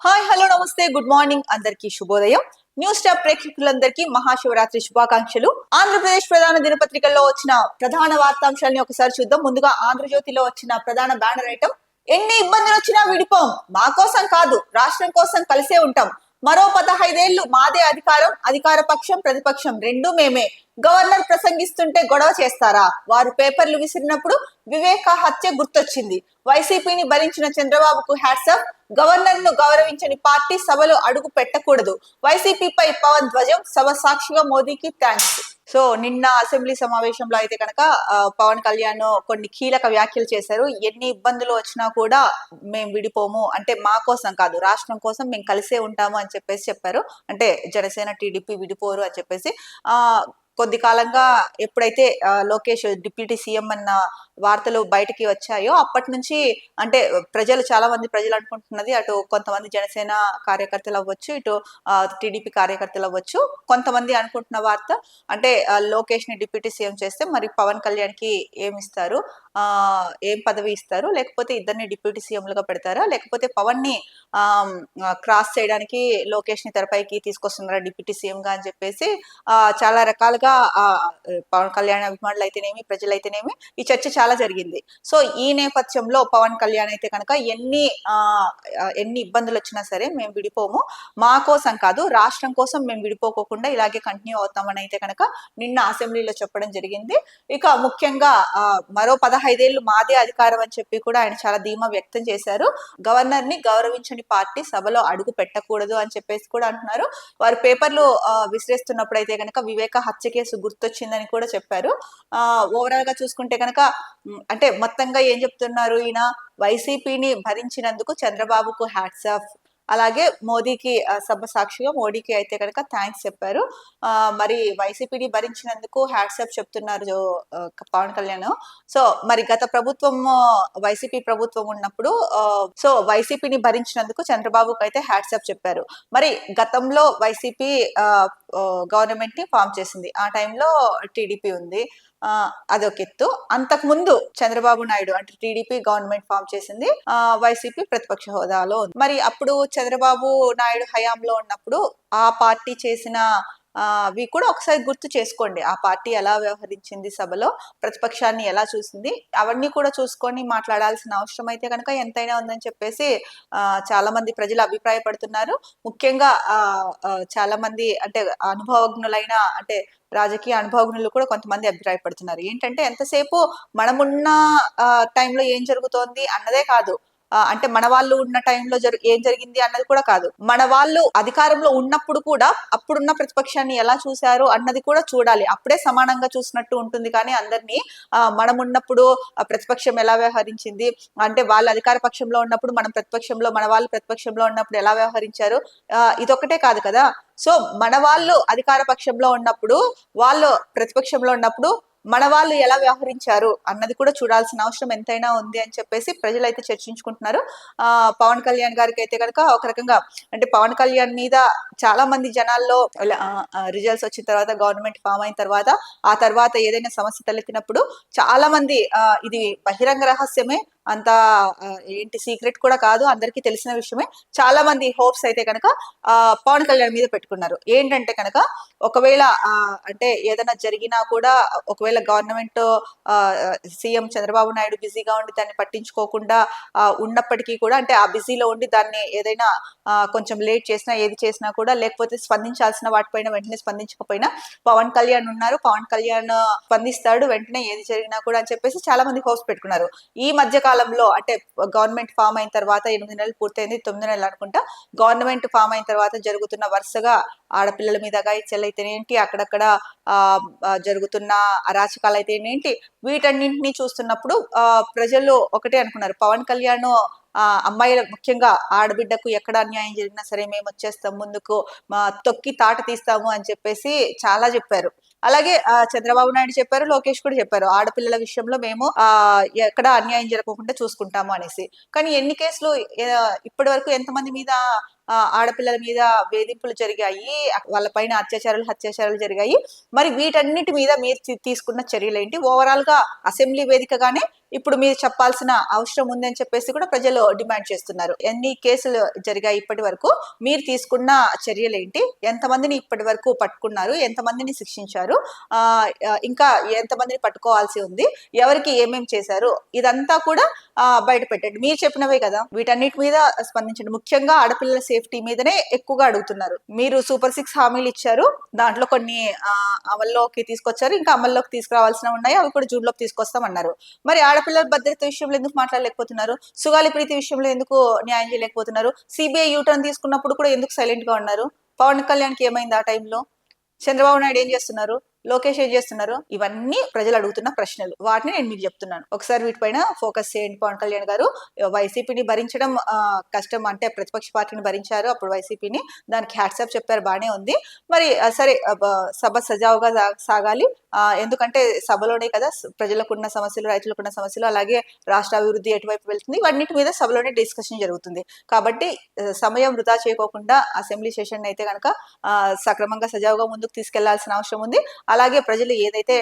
Hi hello నమస్తే good morning అందరికీ శుభోదయం. న్యూస్ స్టాప్ ప్రేక్షకులందరికీ మహాశివరాత్రి శుభాకాంక్షలు. ఆంధ్రప్రదేశ్ ప్రధాన దినపత్రికల్లో వచ్చిన ప్రధాన వార్తాంశాలని ఒకసారి చూద్దాం. ముందుగా ఆంధ్రజ్యోతిలో వచ్చిన ప్రధాన బ్యానర్ ఐటమ్, ఎన్ని ఇబ్బందులు వచ్చినా విడిపోం, మా కోసం కాదు రాష్ట్రం కోసం కలిసే ఉంటాం, మరో 15 ఏళ్లు మాదే అధికారం, అధికార పక్షం ప్రతిపక్షం రెండూ మేమే, గవర్నర్ ప్రసంగిస్తుంటే గొడవ చేస్తారా, వారు పేపర్లు విసిరినప్పుడు వివేక హత్య గుర్తొచ్చింది, వైసీపీని భరించిన చంద్రబాబుకు హ్యాట్సాప్, గవర్నర్ ను గౌరవించని పార్టీ సభలో అడుగు పెట్టకూడదు, వైసీపీపై పవన్ ధ్వజం, సభ సాక్షిగా మోదీకి థ్యాంక్స్. సో నిన్న అసెంబ్లీ సమావేశంలో అయితే కనుక పవన్ కళ్యాణ్ కొన్ని కీలక వ్యాఖ్యలు చేశారు. ఎన్ని ఇబ్బందులు వచ్చినా కూడా మేము విడిపోము, అంటే మా కోసం కాదు రాష్ట్రం కోసం మేము కలిసే ఉంటాము అని చెప్పారు. అంటే జనసేన టీడీపీ విడిపోరు అని చెప్పేసి. కొద్ది కాలంగా ఎప్పుడైతే లోకేష్ డిప్యూటీ సీఎం అన్న వార్తలు బయటకి వచ్చాయో అప్పటి నుంచి అంటే చాలా మంది ప్రజలు అనుకుంటున్నది, అటు కొంతమంది జనసేన కార్యకర్తలు అవ్వచ్చు, ఇటు టీడీపీ కార్యకర్తలు అవ్వచ్చు, కొంతమంది అనుకుంటున్న వార్త అంటే లోకేష్ ని డిప్యూటీ సీఎం చేస్తే మరి పవన్ కళ్యాణ్ కి ఏమిస్తారు, ఏం పదవి ఇస్తారు, లేకపోతే ఇద్దరిని డిప్యూటీ సీఎంలుగా పెడతారా, లేకపోతే పవన్ ని క్రాస్ చేయడానికి లోకేష్ ని తెరపైకి తీసుకొస్తున్నారా డిప్యూటీ సీఎం గా అని చెప్పేసి చాలా రకాలుగా పవన్ కళ్యాణ్ అభిమానులు అయితేనేమి ప్రజలైతేనేమి ఈ చర్చ చాలా జరిగింది. సో ఈ నేపథ్యంలో పవన్ కళ్యాణ్ అయితే కనుక ఎన్ని ఇబ్బందులు వచ్చినా సరే మేము విడిపోము, మా కోసం కాదు రాష్ట్రం కోసం మేము విడిపోకోకుండా ఇలాగే కంటిన్యూ అవుతామని అయితే కనుక నిన్న అసెంబ్లీలో చెప్పడం జరిగింది. ఇక ముఖ్యంగా మరో 15 ఏళ్లు మాదే అధికారం అని చెప్పి కూడా ఆయన చాలా ధీమా వ్యక్తం చేశారు. గవర్నర్ ని గౌరవించని పార్టీ సభలో అడుగు పెట్టకూడదు అని చెప్పేసి కూడా అంటున్నారు. వారు పేపర్లు విసిరేస్తున్నప్పుడు అయితే కనుక వివేక హత్య కేసు గుర్తొచ్చిందని కూడా చెప్పారు. ఓవరాల్ గా చూసుకుంటే కనుక అంటే మొత్తంగా ఏం చెప్తున్నారు, ఈయన వైసీపీని భరించినందుకు చంద్రబాబుకు హ్యాట్స్ ఆఫ్, అలాగే మోదీకి సభ సాక్షిగా మోడీకి అయితే కనుక థ్యాంక్స్ చెప్పారు. మరి వైసీపీని భరించినందుకు హ్యాట్సాప్ చెప్తున్నారు పవన్ కళ్యాణ్. సో మరి గత ప్రభుత్వం వైసీపీ ప్రభుత్వం ఉన్నప్పుడు సో వైసీపీని భరించినందుకు చంద్రబాబుకు అయితే హ్యాట్సాప్ చెప్పారు. మరి గతంలో వైసీపీ గవర్నమెంట్ ని ఫామ్ చేసింది, ఆ టైంలో టీడీపీ ఉంది, అదొక ఎత్తు. అంతకు ముందు చంద్రబాబు నాయుడు అంటే టీడీపీ గవర్నమెంట్ ఫామ్ చేసింది, వైసీపీ ప్రతిపక్ష హోదాలో ఉంది. మరి అప్పుడు చంద్రబాబు నాయుడు హయాంలో ఉన్నప్పుడు ఆ పార్టీ చేసిన అవి కూడా ఒకసారి గుర్తు చేసుకోండి. ఆ పార్టీ ఎలా వ్యవహరించింది, సభలో ప్రతిపక్షాన్ని ఎలా చూసింది, అవన్నీ కూడా చూసుకొని మాట్లాడాల్సిన అవసరం అయితే కనుక ఎంతైనా ఉందని చెప్పేసి చాలా మంది ప్రజలు అభిప్రాయపడుతున్నారు. ముఖ్యంగా చాలా మంది అంటే అనుభవజ్ఞులైన అంటే రాజకీయ అనుభవజ్ఞులు కూడా కొంతమంది అభిప్రాయపడుతున్నారు. ఏంటంటే ఎంతసేపు మనమున్న టైంలో ఏం జరుగుతోంది అన్నదే కాదు, అంటే మన వాళ్ళు ఉన్న టైంలో ఏం జరిగింది అన్నది కూడా కాదు, మన వాళ్ళు అధికారంలో ఉన్నప్పుడు కూడా అప్పుడున్న ప్రతిపక్షాన్ని ఎలా చూశారు అన్నది కూడా చూడాలి. అప్పుడే సమానంగా చూసినట్టు ఉంటుంది. కానీ అందరినీ మనం ఉన్నప్పుడు ప్రతిపక్షం ఎలా వ్యవహరించింది, అంటే వాళ్ళు అధికార పక్షంలో ఉన్నప్పుడు మనం ప్రతిపక్షంలో, మన వాళ్ళు ప్రతిపక్షంలో ఉన్నప్పుడు ఎలా వ్యవహరించారు, ఇదొక్కటే కాదు కదా. సో మన వాళ్ళు అధికార పక్షంలో ఉన్నప్పుడు, వాళ్ళు ప్రతిపక్షంలో ఉన్నప్పుడు మన వాళ్ళు ఎలా వ్యవహరించారు అన్నది కూడా చూడాల్సిన అవసరం ఎంతైనా ఉంది అని చెప్పేసి ప్రజలు అయితే చర్చించుకుంటున్నారు. పవన్ కళ్యాణ్ గారికి అయితే కనుక ఒక రకంగా అంటే పవన్ కళ్యాణ్ మీద చాలా మంది జనాల్లో రిజల్ట్స్ వచ్చిన తర్వాత, గవర్నమెంట్ ఫామ్ అయిన తర్వాత, ఆ తర్వాత ఏదైనా సమస్య తలెత్తినప్పుడు చాలా మంది ఇది బహిరంగ రహస్యమే, అంత ఏంటి సీక్రెట్ కూడా కాదు, అందరికీ తెలిసిన విషయమే, చాలా మంది హోప్స్ అయితే కనుక పవన్ కళ్యాణ్ మీద పెట్టుకున్నారు. ఏంటంటే కనుక ఒకవేళ అంటే ఏదైనా జరిగినా కూడా, ఒకవేళ గవర్నమెంట్ సీఎం చంద్రబాబు నాయుడు బిజీగా ఉండి దాన్ని పట్టించుకోకుండా ఉన్నప్పటికీ కూడా, అంటే ఆ బిజీలో ఉండి దాన్ని ఏదైనా కొంచెం లేట్ చేసినా, ఏది చేసినా కూడా, లేకపోతే స్పందించాల్సిన వాటిపైన వెంటనే స్పందించకపోయినా పవన్ కళ్యాణ్ ఉన్నారు, పవన్ కళ్యాణ్ స్పందిస్తాడు వెంటనే ఏది జరిగినా కూడా అని చెప్పేసి చాలా మంది హోప్స్ పెట్టుకున్నారు. ఈ మధ్య కాలంలో అంటే గవర్నమెంట్ ఫామ్ అయిన తర్వాత 8 నెలలు పూర్తయింది, 9 నెలలు అనుకుంటా, గవర్నమెంట్ ఫామ్ అయిన తర్వాత జరుగుతున్న వరుసగా ఆడపిల్లల మీద గాయచల్ అయితేనేంటి, అక్కడక్కడ జరుగుతున్న అరాచకాలు అయితేనేంటి, వీటన్నింటినీ చూస్తున్నప్పుడు ప్రజలు ఒకటే అనుకున్నారు, పవన్ కళ్యాణ్ అమ్మాయిల ముఖ్యంగా ఆడబిడ్డకు ఎక్కడ అన్యాయం జరిగినా సరే మేము వచ్చేస్తాం ముందుకు, తొక్కి తాట తీస్తాము అని చెప్పేసి చాలా చెప్పారు. అలాగే చంద్రబాబు నాయుడు చెప్పారు, లోకేష్ కూడా చెప్పారు, ఆడపిల్లల విషయంలో మేము ఎక్కడ అన్యాయం జరగకుండా చూసుకుంటాము అనేసి. కానీ ఎన్ని కేసులు ఇప్పటి వరకు ఎంతమంది మీద ఆడపిల్లల మీద వేధింపులు జరిగాయి, వాళ్ళ పైన హత్యాచారాలు జరిగాయి. మరి వీటన్నిటి మీద మీరు తీసుకున్న చర్యలేంటి? ఓవరాల్ గా అసెంబ్లీ వేదికగానే ఇప్పుడు మీరు చెప్పాల్సిన అవసరం ఉంది అని చెప్పేసి కూడా ప్రజలు డిమాండ్ చేస్తున్నారు. ఎన్ని కేసులు జరిగాయి ఇప్పటి వరకు, మీరు తీసుకున్న చర్యలేంటి, ఎంతమందిని ఇప్పటి వరకు పట్టుకున్నారు, ఎంతమందిని శిక్షించారు, ఇంకా ఎంతమందిని పట్టుకోవాల్సి ఉంది, ఎవరికి ఏమేం చేశారు, ఇదంతా కూడా బయట పెట్టండి. మీరు చెప్పినవే కదా, వీటన్నిటి మీద స్పందించండి. ముఖ్యంగా ఆడపిల్లల సేఫ్టీ మీదనే ఎక్కువగా అడుగుతున్నారు. మీరు సూపర్ 6 హామీలు ఇచ్చారు, దాంట్లో కొన్ని అమల్లోకి తీసుకొచ్చారు, ఇంకా అమల్లోకి తీసుకురావాల్సిన ఉన్నాయి, అవి కూడా జూన్ లోకి తీసుకొస్తామన్నారు. మరి ఆడపిల్లల భద్రత విషయంలో ఎందుకు మాట్లాడలేకపోతున్నారు? సుగాలి ప్రీతి విషయంలో ఎందుకు న్యాయం చేయలేకపోతున్నారు? సిబిఐ యూటర్న్ తీసుకున్నప్పుడు కూడా ఎందుకు సైలెంట్ గా ఉన్నారు? పవన్ కళ్యాణ్కి ఏమైంది ఆ టైంలో? చంద్రబాబు నాయుడు ఏం చేస్తున్నారు? లోకేష్ ఏం చేస్తున్నారు? ఇవన్నీ ప్రజలు అడుగుతున్న ప్రశ్నలు, వాటిని నేను మీకు చెప్తున్నాను. ఒకసారి వీటిపైన ఫోకస్ చేయండి. పవన్ కళ్యాణ్ గారు, వైసీపీని భరించడం కష్టం, అంటే ప్రతిపక్ష పార్టీని భరించారు అప్పుడు వైసీపీని, దానికి హ్యాట్సాప్ చెప్పారు, బానే ఉంది. మరి సరే, సభ సజావుగా సాగాలి, ఎందుకంటే సభలోనే కదా ప్రజలకున్న సమస్యలు, రైతులకున్న సమస్యలు, అలాగే రాష్ట్ర అభివృద్ధి ఎటువైపు వెళ్తుంది, ఇవన్నిటి మీద సభలోనే డిస్కషన్ జరుగుతుంది. కాబట్టి సమయం వృధా చేయకోకుండా అసెంబ్లీ సెషన్ అయితే కనుక సక్రమంగా సజావుగా ముందుకు తీసుకెళ్లాల్సిన అవసరం ఉంది. అలాగే ప్రజలు ఏదైతే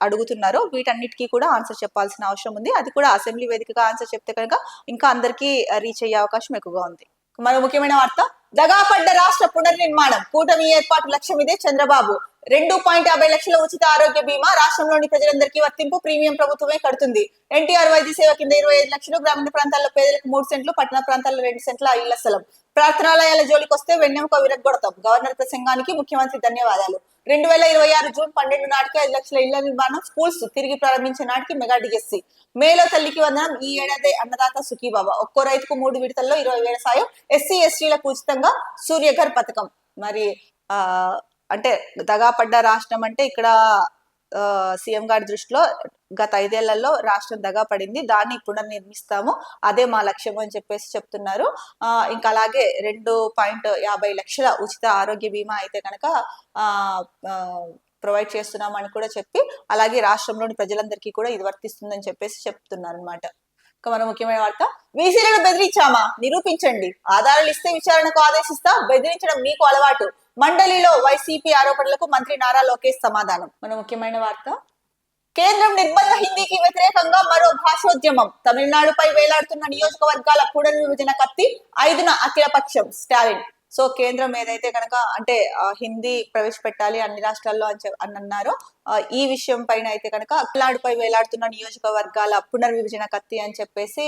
అడుగుతున్నారో వీటన్నిటికీ కూడా ఆన్సర్ చెప్పాల్సిన అవసరం ఉంది. అది కూడా అసెంబ్లీ వేదికగా ఆన్సర్ చెప్తే కనుక ఇంకా అందరికీ రీచ్ అయ్యే అవకాశం ఎక్కువగా ఉంది. మరో ముఖ్యమైన వార్త, దగాపడ్డ రాష్ట్ర పునర్నిర్మాణం, కూటమి ఏర్పాటు లక్ష్యం ఇదే. చంద్రబాబు 2.50 లక్షల ఉచిత ఆరోగ్య బీమా రాష్ట్రంలోని ప్రజలందరికీ వర్తింపు, ప్రీమియం ప్రభుత్వమే కడుతుంది. ఎన్టీఆర్ వైద్య సేవ కింద 25 లక్షలు, గ్రామీణ ప్రాంతాల్లో పేదలకు 3 సెంట్లు, పట్టణ ప్రాంతాల్లో 2 సెంట్ల ఇళ్ల స్థలం. ప్రార్థనాలయాల జోలికి వస్తే వెన్నెముక విరగ్గొడతాం, గవర్నర్ ప్రసంగానికి ముఖ్యమంత్రి ధన్యవాదాలు. 2026 జూన్ 12 నాటికి 5 లక్షల ఇళ్ల నిర్మాణం, స్కూల్స్ తిరిగి ప్రారంభించే నాటికి మెగా డిఎస్సి. మేలో తల్లికి వందనం, ఈ ఏడాది అన్నదాత సుఖీబాబా, ఒక్కో రైతుకు 3 విడతల్లో 20,000 సాయం, ఎస్సీ ఎస్టీలకు ఉచితంగా సూర్యఘర్ పథకం. మరి అంటే దగాపడ్డ రాష్ట్రం అంటే ఇక్కడ సీఎం గారి దృష్టిలో గత 5 ఏళ్లలో రాష్ట్రం దగా పడింది, దాన్ని పునర్నిర్మిస్తాము, అదే మా లక్ష్యం అని చెప్పేసి చెప్తున్నారు. ఇంకా అలాగే 2.50 లక్షల ఉచిత ఆరోగ్య బీమా అయితే కనుక ప్రొవైడ్ చేస్తున్నామని కూడా చెప్పి, అలాగే రాష్ట్రంలోని ప్రజలందరికీ కూడా ఇది వర్తిస్తుందని చెప్పేసి చెప్తున్నారు అనమాట. మరో ముఖ్యమైన వార్త, వీసీలను బెదిరించామా, నిరూపించండి, ఆధారాలు ఇస్తే విచారణకు ఆదేశిస్తా, బెదిరించడం మీకు అలవాటు, మండలిలో వైసీపీ ఆరోపణలకు మంత్రి నారా లోకేష్ సమాధానం. మరో ముఖ్యమైన వార్త, కేంద్రం నిర్బంధ హిందీకి వ్యతిరేకంగా మరో భాషోద్యమం, తమిళనాడుపై వేలాడుతున్న నియోజకవర్గాల పునర్విభజన కత్తి, 5న అఖిలపక్షం, స్టాలిన్. సో కేంద్రం ఏదైతే కనుక అంటే హిందీ ప్రవేశపెట్టాలి అన్ని రాష్ట్రాల్లో అని అన్నారో, ఈ విషయం పైన అయితే కనుక తమిళనాడుపై వేలాడుతున్న నియోజకవర్గాల పునర్విభజన కత్తి అని చెప్పేసి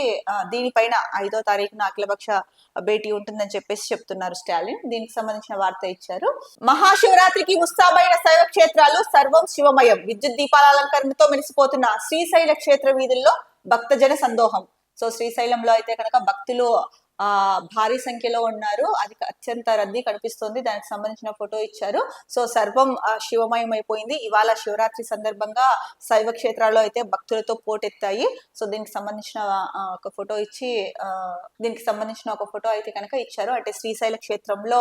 దీనిపైన 5వ తారీఖున అఖిలపక్ష భేటీ ఉంటుందని చెప్పేసి చెప్తున్నారు స్టాలిన్. దీనికి సంబంధించిన వార్త ఇచ్చారు. మహాశివరాత్రికి ముస్తాబైన శైవ క్షేత్రాలు, సర్వం శివమయం, విద్యుత్ దీపాల అలంకరణతో మెరిసిపోతున్న శ్రీశైల క్షేత్ర వీధుల్లో భక్తజన సందోహం. సో శ్రీశైలంలో అయితే కనుక భక్తులు భారీ సంఖ్యలో ఉన్నారు, అది అత్యంత రద్దీ కనిపిస్తుంది. దానికి సంబంధించిన ఫోటో ఇచ్చారు. సో సర్వం శివమయం అయిపోయింది. ఇవాళ శివరాత్రి సందర్భంగా శైవ క్షేత్రాల్లో అయితే భక్తులతో పోటెత్తాయి. సో దీనికి సంబంధించిన ఒక ఫోటో ఇచ్చి ఒక ఫోటో అయితే కనుక ఇచ్చారు. అంటే శ్రీశైల క్షేత్రంలో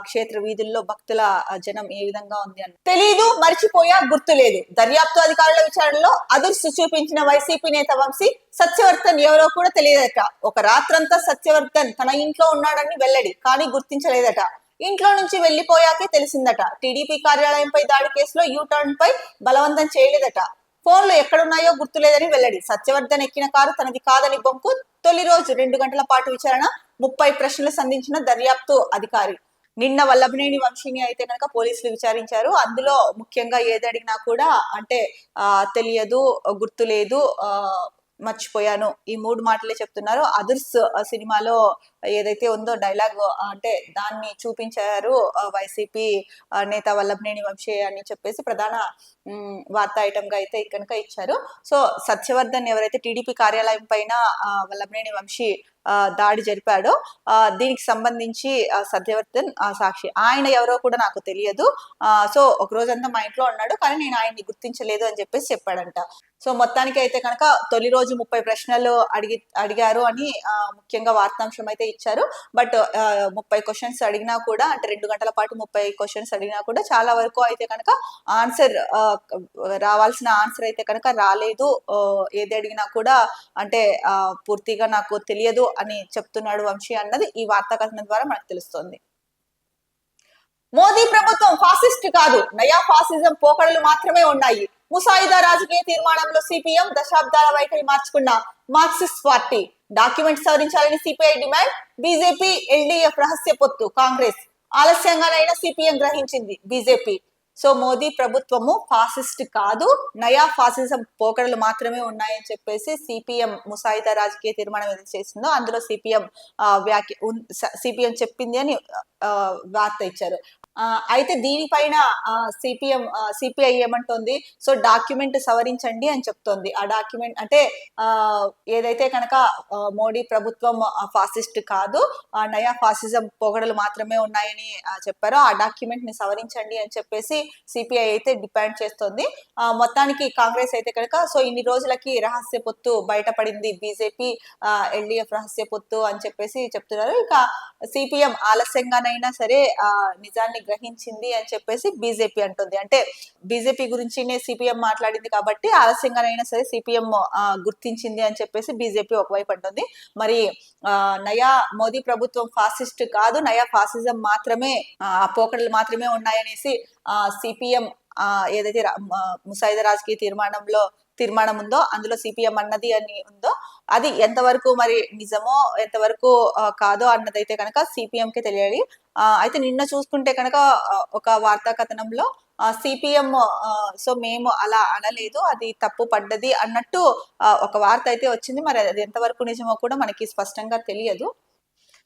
క్షేత్ర వీధుల్లో భక్తుల జనం ఏ విధంగా ఉంది అని. తెలీదు, మర్చిపోయా, గుర్తులేదు, దర్యాప్తు అధికారుల విచారణలో అదుర్సు చూపించిన వైసీపీ నేత వంశీ, సత్యవర్ధన్ ఎవరో కూడా తెలియదట, ఒక రాత్రంతా సత్యవర్ధన్ తన ఇంట్లో ఉన్నాడని వెల్లడి, కానీ గుర్తించలేదట, ఇంట్లో నుంచి వెళ్లిపోయాకే తెలిసిందట, టీడీపీ కార్యాలయంపై దాడి కేసులో యూటర్న్ పై బలవంతం చేయలేదట, ఫోన్లు ఎక్కడున్నాయో గుర్తులేదని వెల్లడి, సత్యవర్ధన్ ఎక్కిన కారు తనది కాదని బొంకు, తొలి రోజు 2 గంటల పాటు విచారణ, 30 ప్రశ్నలు సంధించిన దర్యాప్తు అధికారి. నిన్న వల్లభనేని వంశీని అయితే కనుక పోలీసులు విచారించారు. అందులో ముఖ్యంగా ఏది అడిగినా కూడా అంటే తెలియదు, గుర్తులేదు, మర్చిపోయాను, ఈ 3 మాటలే చెప్తున్నారు. అదుర్స్ సినిమాలో ఏదైతే ఉందో డైలాగ్, అంటే దాన్ని చూపించారు వైసీపీ నేత వల్లభనేని వంశీ అని చెప్పేసి ప్రధాన వార్తా ఐటమ్ గా అయితే కనుక ఇచ్చారు. సో సత్యవర్ధన్ ఎవరైతే టీడీపీ కార్యాలయం పైన వల్లభనేని వంశీ దాడి జరిపాడో, దీనికి సంబంధించి సత్యవర్ధన్ సాక్షి, ఆయన ఎవరో కూడా నాకు తెలియదు, సో ఒక రోజంతా మా ఇంట్లో ఉన్నాడు, కానీ నేను ఆయన్ని గుర్తించలేదు అని చెప్పేసి చెప్పాడంట. సో మొత్తానికి అయితే కనుక తొలి రోజు 30 ప్రశ్నలు అడిగారు అని ముఖ్యంగా వార్తాంశం అయితే ఇచ్చారు. బట్ 30 క్వశ్చన్స్ అడిగినా కూడా, అంటే 2 గంటల పాటు 30 క్వశ్చన్స్ అడిగినా కూడా చాలా వరకు అయితే కనుక ఆన్సర్ రావాల్సిన ఆన్సర్ అయితే కనుక రాలేదు. ఏది అడిగినా కూడా అంటే పూర్తిగా నాకు తెలియదు అని చెప్తున్నాడు వంశీ అన్నది ఈ వార్తా కథనం ద్వారా మనకు తెలుస్తోంది. మోదీ ప్రభుత్వం ఫాసిస్ట్ కాదు, నయా ఫాసిజం పోకడలు మాత్రమే ఉన్నాయి. ముసాయిదా రాజకీయ తీర్మానంలో సిపిఎం దశాబ్దాల వైఖరి మార్చుకున్న మార్క్సిస్ట్ పార్టీ. డాక్యుమెంట్ సవరించాలని సిపిఐ డిమాండ్. బీజేపీ ఎల్డీఎఫ్ రహస్య పొత్తు. కాంగ్రెస్ ఆలస్యంగానైనా సిపిఎం గ్రహించింది. బీజేపీ. సో మోదీ ప్రభుత్వము ఫాసిస్ట్ కాదు, నయా ఫాసిజం పోకడలు మాత్రమే ఉన్నాయని చెప్పేసి సిపిఎం ముసాయిదా రాజకీయ తీర్మానం ఏదైతే చేసిందో అందులో సిపిఎం చెప్పింది అని వార్త ఇచ్చారు. అయితే దీనిపైన సిపిఐ ఏమంటోంది, సో డాక్యుమెంట్ సవరించండి అని చెప్తోంది. ఆ డాక్యుమెంట్ అంటే ఏదైతే కనుక మోడీ ప్రభుత్వం ఫాసిస్ట్ కాదు, నయా ఫాసిజం పొగడలు మాత్రమే ఉన్నాయని చెప్పారో ఆ డాక్యుమెంట్ ని సవరించండి అని చెప్పేసి సిపిఐ అయితే డిమాండ్ చేస్తోంది. మొత్తానికి కాంగ్రెస్ అయితే కనుక సో ఇన్ని రోజులకి రహస్య పొత్తు బయటపడింది, బీజేపీ ఎల్డీఎఫ్ రహస్య పొత్తు అని చెప్పేసి చెప్తున్నారు. ఇక సిపిఎం ఆలస్యంగానైనా సరే నిజాన్ని గ్రహించింది అని చెప్పేసి బీజేపీ అంటుంది. అంటే బీజేపీ గురించినే సిపిఎం మాట్లాడింది కాబట్టి ఆలస్యంగానైనా సరే సిపిఎం గుర్తించింది అని చెప్పేసి బీజేపీ ఒకవైపు అంటుంది. మరి నయా మోదీ ప్రభుత్వం ఫాసిస్ట్ కాదు, నయా ఫాసిజం మాత్రమే ఆ పోకడలు మాత్రమే ఉన్నాయనేసి సిపిఎం ఏదైతే ముసాయిదా రాజకీయ తీర్మానం ఉందో అందులో సిపిఎం అన్నది అని ఉందో అది ఎంతవరకు మరి నిజమో ఎంతవరకు కాదో అన్నదైతే కనుక సిపిఎం కే తెలియాలి. అయితే నిన్న చూసుకుంటే కనుక ఒక వార్తా కథనంలో సిపిఎం సో మేము అలా అనలేదు, అది తప్పు పడ్డది అన్నట్టు ఒక వార్త అయితే వచ్చింది. మరి అది ఎంతవరకు నిజమో కూడా మనకి స్పష్టంగా తెలియదు.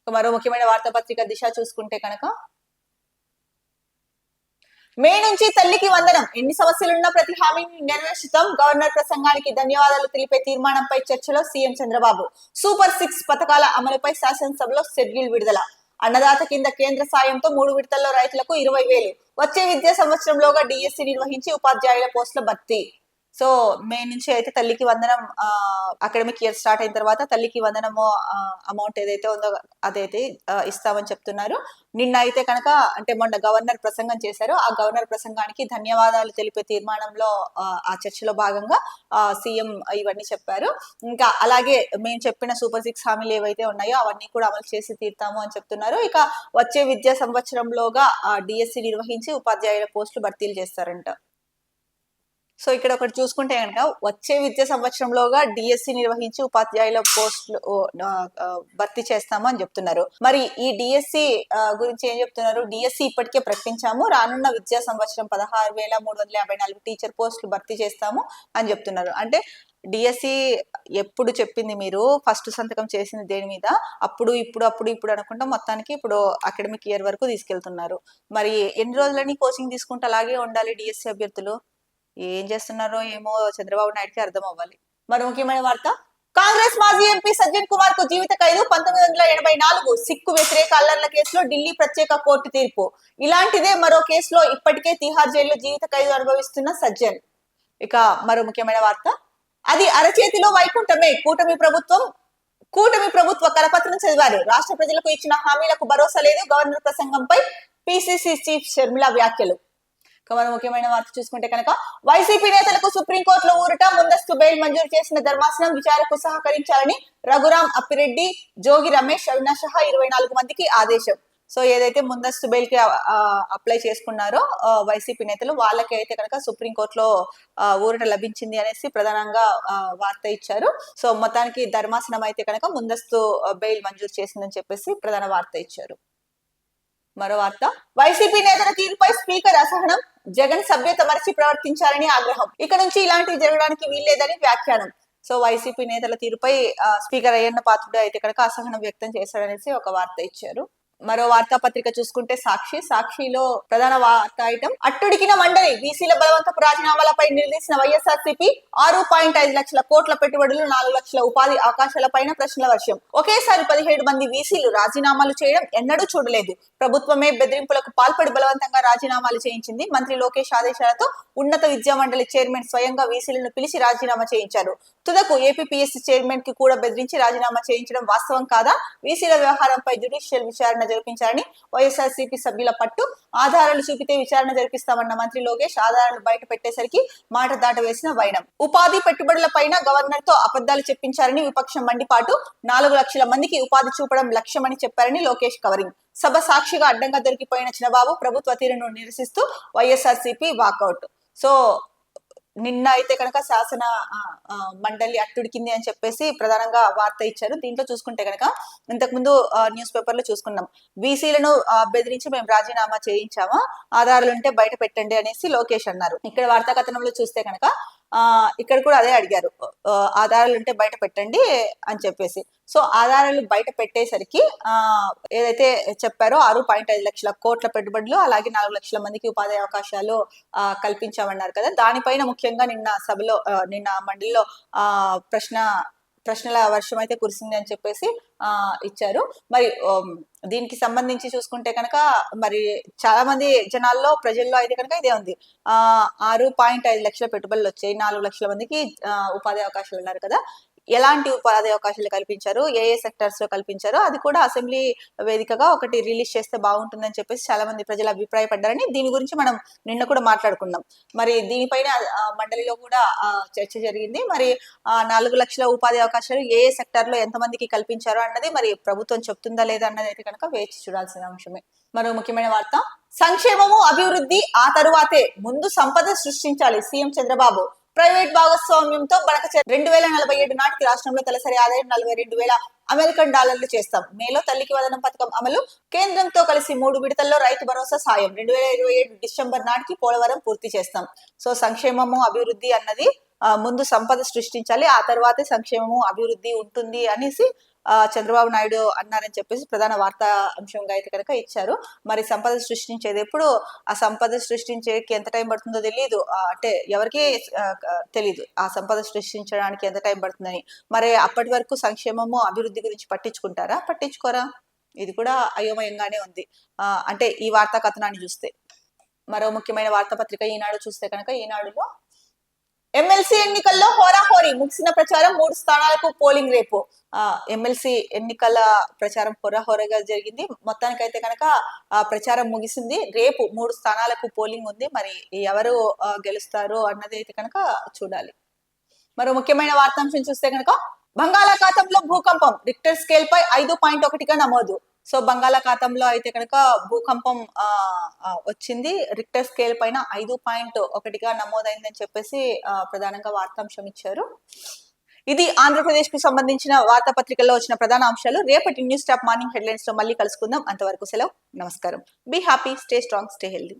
మరో ముఖ్యమైన వార్తాపత్రిక దిశ చూసుకుంటే కనుక మే నుంచి తల్లికి వందనం, ఎన్ని సమస్యలున్నా ప్రతి హామీని నెరవేర్చుతాం. గవర్నర్ ప్రసంగానికి ధన్యవాదాలు తెలిపే తీర్మానంపై చర్చలో సీఎం చంద్రబాబు. సూపర్ 6 పథకాల అమలుపై శాసనసభలో షెడ్యూల్ విడుదల. అన్నదాత కింద కేంద్ర సాయంతో 3 విడతల్లో రైతులకు 20,000. వచ్చే విద్యా సంవత్సరంలోగా డిఎస్సి నిర్వహించి ఉపాధ్యాయుల పోస్టుల భర్తీ. సో మే నుంచి అయితే తల్లికి వందనం అకాడమిక్ ఇయర్ స్టార్ట్ అయిన తర్వాత తల్లికి వందనము అమౌంట్ ఏదైతే ఉందో అదైతే ఇస్తామని చెప్తున్నారు. నిన్న అయితే కనుక అంటే మొన్న గవర్నర్ ప్రసంగం చేశారు, ఆ గవర్నర్ ప్రసంగానికి ధన్యవాదాలు తెలిపే తీర్మానంలో ఆ చర్చలో భాగంగా సీఎం ఇవన్నీ చెప్పారు. ఇంకా అలాగే మేము చెప్పిన సూపర్ 6 హామీలు ఏవైతే ఉన్నాయో అవన్నీ కూడా అమలు చేసి తీరుతాము అని చెప్తున్నారు. ఇక వచ్చే విద్యా సంవత్సరంలోగా డిఎస్సి నిర్వహించి ఉపాధ్యాయుల పోస్టులు భర్తీలు చేస్తారంట. సో ఇక్కడ ఒకటి చూసుకుంటే కనుక వచ్చే విద్యా సంవత్సరంలోగా డిఎస్సి నిర్వహించి ఉపాధ్యాయుల పోస్టులు భర్తీ చేస్తాము అని చెప్తున్నారు. మరి ఈ డిఎస్సి గురించి ఏం చెప్తున్నారు, డిఎస్సి ఇప్పటికే ప్రకటించాము, రానున్న విద్యా సంవత్సరం 16,354 టీచర్ పోస్టులు భర్తీ చేస్తాము అని చెప్తున్నారు. అంటే డిఎస్సి ఎప్పుడు చెప్పింది మీరు ఫస్ట్ సంతకం చేసింది దేని మీద, అప్పుడు ఇప్పుడు అనుకుంటా మొత్తానికి ఇప్పుడు అకాడమిక్ ఇయర్ వరకు తీసుకెళ్తున్నారు. మరి ఎన్ని రోజులని కోచింగ్ తీసుకుంటే అలాగే ఉండాలి డిఎస్సి అభ్యర్థులు, ఏం చేస్తున్నారో ఏమో చంద్రబాబు నాయుడుకి అర్థం అవ్వాలి. మరో ముఖ్యమైన వార్త, కాంగ్రెస్ మాజీ ఎంపీ సజ్జన్ కుమార్ కు జీవిత ఖైదు. 1984 సిక్కు వ్యతిరేక అల్లర్ల కేసులో ఢిల్లీ ప్రత్యేక కోర్టు తీర్పు. ఇలాంటిదే మరో కేసులో ఇప్పటికే తిహార్ జైల్లో జీవిత ఖైదు అనుభవిస్తున్న సజ్జన్. ఇక మరో ముఖ్యమైన వార్త, అది అరచేతిలో వైకుంఠమే. కూటమి ప్రభుత్వ కరపత్రం చదివారు. రాష్ట్ర ప్రజలకు ఇచ్చిన హామీలకు భరోసా లేదు. గవర్నర్ ప్రసంగంపై పిసిసి చీఫ్ షర్మిల వ్యాఖ్యలు. మరో ముఖ్యమైన వార్త చూసుకుంటే కనుక వైసీపీ నేతలకు సుప్రీంకోర్టులో ఊరట. ముందస్తు బెయిల్ మంజూరు చేసిన ధర్మాసనం విచారణకు సహకరించాలని రఘురాం, అప్పిరెడ్డి, జోగి రమేష్, అవినాష్ సహా 24 మందికి ఆదేశం. సో ఏదైతే ముందస్తు బెయిల్ కి అప్లై చేసుకున్నారో వైసీపీ నేతలు వాళ్ళకి అయితే కనుక సుప్రీంకోర్టులో ఊరట లభించింది అనేసి ప్రధానంగా వార్త ఇచ్చారు. సో మొత్తానికి ధర్మాసనం అయితే కనుక ముందస్తు బెయిల్ మంజూరు చేసిందని చెప్పేసి ప్రధాన వార్త ఇచ్చారు. మరో వార్త, వైసీపీ నేతల తీరుపై స్పీకర్ అసహనం. జగన్ సభ్యత మరచి ప్రవర్తించాలని ఆగ్రహం. ఇక నుంచి ఇలాంటివి జరగడానికి వీల్లేదని వ్యాఖ్యానం. సో వైసీపీ నేతల తీరుపై స్పీకర్ అయ్యన్న పాత్రుడు అయితే కనుక అసహనం వ్యక్తం చేశాడనేసి ఒక వార్త ఇచ్చారు. మరో వార్తాపత్రిక చూసుకుంటే సాక్షిలో ప్రధాన వార్తా ఐటం, అట్టుడికిన మండలి. బీసీల బలవంతపు రాజీనామాలపై నిలదీసిన వైఎస్ఆర్సీపీ. 6.5 లక్షల కోట్ల పెట్టుబడులు, 4 లక్షల ఉపాధి అవకాశాలపైన ప్రశ్నల వర్షం. ఒకేసారి 17 మంది వీసీలు రాజీనామాలు చేయడం ఎన్నడూ చూడలేదు. ప్రభుత్వమే బెదిరింపులకు పాల్పడి బలవంతంగా రాజీనామాలు చేయించింది. మంత్రి లోకేష్ ఆదేశాలతో ఉన్నత విద్యా మండలి చైర్మన్ స్వయంగా వీసీలను పిలిచి రాజీనామా చేయించారు. తుదకు ఏపీపీఎస్సీ చైర్మన్ కి కూడా బెదిరించి రాజీనామా చేయించడం వాస్తవం కాదా? వీసీల వ్యవహారంపై జ్యుడిషియల్ విచారణ జరిపించారని వైఎస్ఆర్సీపీ సభ్యుల పట్టు. ఆధారాలు చూపితే విచారణ జరిపిస్తామన్న మంత్రి లోకేష్ ఆధారాలు బయట పెట్టేసరికి మాట దాట వేసిన వైనం. ఉపాధి పెట్టుబడుల పైన గవర్నర్ తో అబద్ధాలు చెప్పించారని విపక్షం మండిపాటు. 4 లక్షల మందికి ఉపాధి చూపడం లక్ష్యమని చెప్పారని లోకేష్ కవరింగ్. సభ సాక్షిగా అడ్డంగా దొరికిపోయిన చిన్నబాబు ప్రభుత్వ తీరును నిరసిస్తూ వైఎస్ఆర్సీపీ వాకౌట్. సో నిన్న అయితే కనుక శాసన మండలి అట్టుడికింది అని చెప్పేసి ప్రధానంగా వార్త ఇచ్చారు. దీంట్లో చూసుకుంటే కనుక ఇంతకుముందు న్యూస్ పేపర్ లో చూసుకున్నాం, బీసీలను బెదిరించి మేము రాజీనామా చేయించామా, ఆధారాలు ఉంటే బయట పెట్టండి అనేసి లోకేష్ అన్నారు. ఇక్కడ వార్తా కథనంలో చూస్తే కనుక ఇక్కడ కూడా అదే అడిగారు, ఆధారాలు ఉంటే బయట పెట్టండి అని చెప్పేసి. సో ఆధారాలు బయట పెట్టేసరికి ఏదైతే చెప్పారో 6.5 లక్షల కోట్ల పెట్టుబడులు, అలాగే 4 లక్షల మందికి ఉపాధి అవకాశాలు కల్పించామన్నారు కదా. దానిపైన ముఖ్యంగా నిన్న మండలిలో ప్రశ్నల వర్షం అయితే కురిసింది అని చెప్పేసి ఇచ్చారు. మరి దీనికి సంబంధించి చూసుకుంటే కనుక మరి చాలా మంది జనాల్లో ప్రజల్లో అయితే కనుక ఇదే ఉంది. 6.5 లక్షల పెట్టుబడులు వచ్చాయి, 4 లక్షల మందికి ఉపాధి అవకాశాలు అన్నారు కదా. ఎలాంటి ఉపాధి అవకాశాలు కల్పించారు, ఏ సెక్టర్స్ లో కల్పించారు, అది కూడా అసెంబ్లీ వేదికగా ఒకటి రిలీజ్ చేస్తే బాగుంటుందని చెప్పేసి చాలా మంది ప్రజలు అభిప్రాయపడ్డారని దీని గురించి మనం నిన్న కూడా మాట్లాడుకున్నాం. మరి దీనిపైన మండలిలో కూడా చర్చ జరిగింది. మరి 4 లక్షల ఉపాధి అవకాశాలు ఏ సెక్టర్ లో ఎంతమందికి కల్పించారో అన్నది మరి ప్రభుత్వం చెప్తుందా లేదా అన్నది అయితే కనుక వేచి చూడాల్సిన అంశమే. మరో ముఖ్యమైన వార్త, సంక్షేమము అభివృద్ధి ఆ తరువాతే, ముందు సంపద సృష్టించాలి సీఎం చంద్రబాబు. ప్రైవేట్ భాగస్వామ్యంతో బడక 2047 నాటికి రాష్ట్రంలో తలసరి ఆదాయం 42,000 అమెరికన్ డాలర్లు చేస్తాం. మేలో తల్లికి వదనం పథకం అమలు. కేంద్రంతో కలిసి 3 విడతల్లో రైతు భరోసా సాయం. 2027 డిసెంబర్ నాటికి పోలవరం పూర్తి చేస్తాం. సో సంక్షేమము అభివృద్ధి అన్నది ముందు సంపద సృష్టించాలి, ఆ తర్వాతే సంక్షేమము అభివృద్ధి ఉంటుంది అనేసి చంద్రబాబు నాయుడు అన్నారని చెప్పేసి ప్రధాన వార్తా అంశంగా అయితే కనుక ఇచ్చారు. మరి సంపద సృష్టించేది ఎప్పుడు, ఆ సంపద సృష్టించేకి ఎంత టైం పడుతుందో తెలియదు, అంటే ఎవరికి తెలీదు ఆ సంపద సృష్టించడానికి ఎంత టైం పడుతుందని. మరి అప్పటి వరకు సంక్షేమము అభివృద్ధి గురించి పట్టించుకుంటారా, పట్టించుకోరా? ఇది కూడా అయోమయంగానే ఉంది. అంటే ఈ వార్తా కథనాన్ని చూస్తే. మరో ముఖ్యమైన వార్తాపత్రిక ఈనాడు చూస్తే కనుక ఈనాడులో ఎమ్మెల్సీ ఎన్నికల్లో హోరాహోరీ ముగిసిన ప్రచారం, 3 స్థానాలకు పోలింగ్ రేపు. ఎమ్మెల్సీ ఎన్నికల ప్రచారం హోరాహోరీగా జరిగింది. మొత్తానికైతే కనుక ప్రచారం ముగిసింది. రేపు 3 స్థానాలకు పోలింగ్ ఉంది. మరి ఎవరు గెలుస్తారు అన్నది అయితే కనుక చూడాలి. మరో ముఖ్యమైన వార్తాంశం చూస్తే కనుక బంగాళాఖాతంలో భూకంపం, రిక్టర్ స్కేల్ పై 5.1గా నమోదు. సో బంగాళాఖాతంలో అయితే కనుక భూకంపం వచ్చింది, రిక్టర్ స్కేల్ పైన 5.1గా నమోదైందని చెప్పేసి ప్రధానంగా వార్తాంశం ఇచ్చారు. ఇది ఆంధ్రప్రదేశ్ కు సంబంధించిన వార్తాపత్రికల్లో వచ్చిన ప్రధాన అంశాలు. రేపటి న్యూస్ టాప్ మార్నింగ్ హెడ్లైన్స్ లో మళ్ళీ కలుసుకుందాం. అంతవరకు సెలవు, నమస్కారం. Be happy, stay strong, stay healthy.